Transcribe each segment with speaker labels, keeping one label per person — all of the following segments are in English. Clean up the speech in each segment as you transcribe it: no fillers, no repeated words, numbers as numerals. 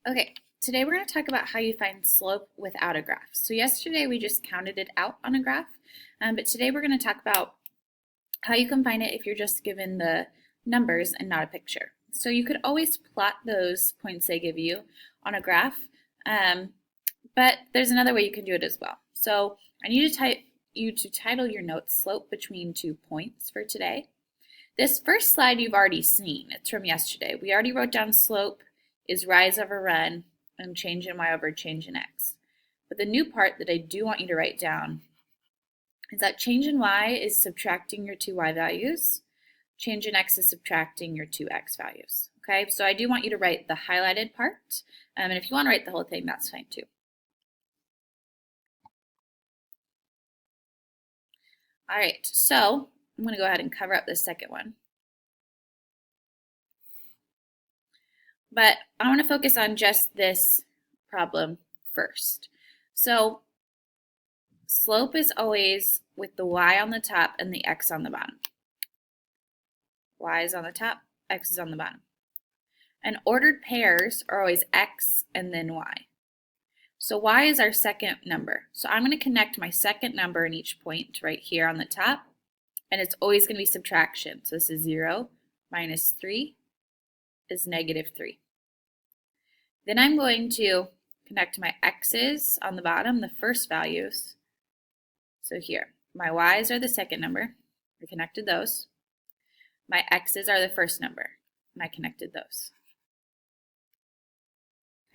Speaker 1: Okay, today we're going to talk about how you find slope without a graph. So yesterday we just counted it out on a graph, but today we're going to talk about how you can find it if you're just given the numbers and not a picture. So you could always plot those points they give you on a graph, but there's another way you can do it as well. So I need you to title your notes slope between 2 points for today. This first slide you've already seen. It's from yesterday. We already wrote down slope is rise over run and change in y over change in x. But the new part that I do want you to write down is that change in y is subtracting your 2 y values. Change in x is subtracting your 2 x values. Okay, so I do want you to write the highlighted part, and if you want to write the whole thing, that's fine too. All right, so I'm going to go ahead and cover up this second one. But I want to focus on just this problem first. So slope is always with the y on the top and the x on the bottom. Y is on the top, x is on the bottom. And ordered pairs are always x and then y. So y is our second number. So I'm going to connect my second number in each point right here on the top, and it's always going to be subtraction. So this is 0 minus 3 is negative 3. Then I'm going to connect my x's on the bottom, the first values. So here, my y's are the second number. I connected those. My x's are the first number, and I connected those.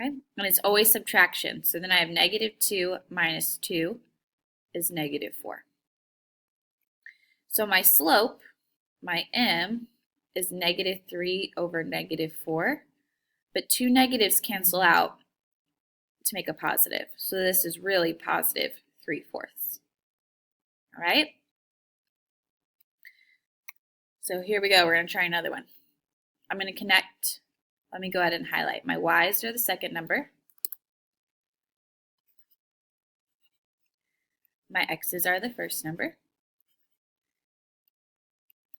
Speaker 1: Okay, and it's always subtraction. So then I have negative 2 minus 2 is negative 4. So my slope, my m, is negative 3 over negative 4. But 2 negatives cancel out to make a positive. So this is really positive 3/4. All right? So here we go. We're going to try another one. I'm going to connect. Let me go ahead and highlight. My y's are the second number. My x's are the first number.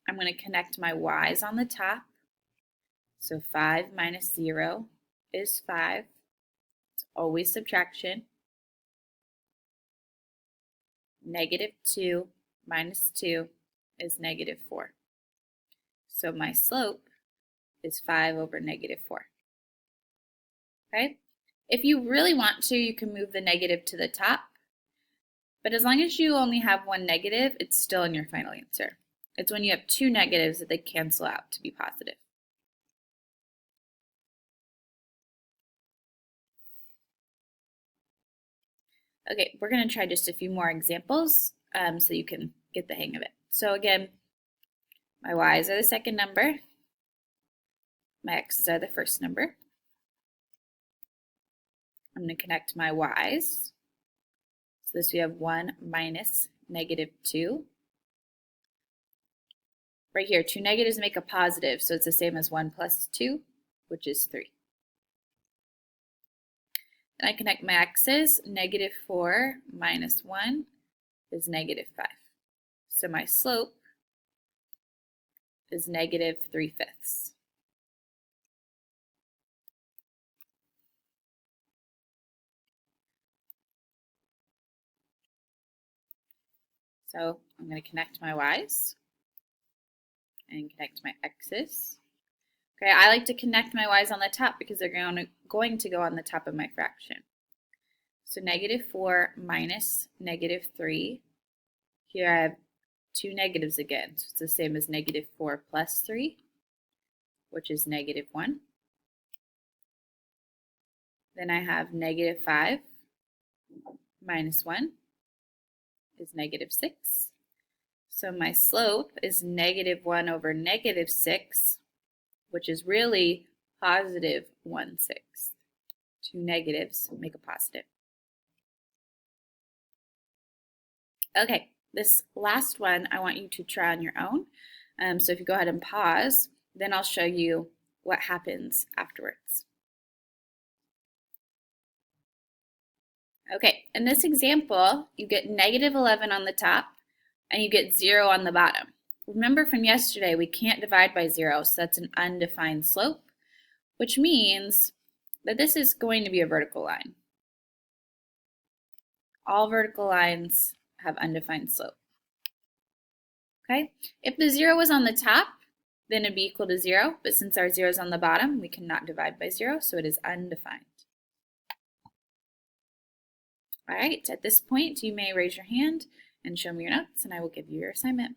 Speaker 1: I'm going to connect my y's on the top. So 5 minus 0 is 5. It's always subtraction. Negative 2 minus 2 is negative 4. So my slope is 5 over negative 4. Okay? If you really want to, you can move the negative to the top. But as long as you only have one negative, it's still in your final answer. It's when you have 2 negatives that they cancel out to be positive. Okay, we're going to try just a few more examples so you can get the hang of it. So again, my y's are the second number. My x's are the first number. I'm going to connect my y's. So this we have 1 minus negative 2. Right here, 2 negatives make a positive, so it's the same as 1 plus 2, which is 3. And I connect my x's. Negative 4 minus 1 is negative 5. So my slope is negative 3/5. So I'm going to connect my y's and connect my x's. Okay, I like to connect my y's on the top because they're going to go on the top of my fraction. So negative 4 minus negative 3. Here I have 2 negatives again. So it's the same as negative 4 plus 3, which is negative 1. Then I have negative 5 minus 1 is negative 6. So my slope is negative 1 over negative 6, which is really positive 1/6. 2 negatives make a positive. Okay, this last one I want you to try on your own. So if you go ahead and pause, then I'll show you what happens afterwards. Okay, in this example, you get negative 11 on the top and you get 0 on the bottom. Remember from yesterday, we can't divide by 0, so that's an undefined slope, which means that this is going to be a vertical line. All vertical lines have undefined slope. Okay, if the 0 was on the top, then it'd be equal to 0, but since our 0 is on the bottom, we cannot divide by 0, so it is undefined. All right, at this point, you may raise your hand and show me your notes, and I will give you your assignment.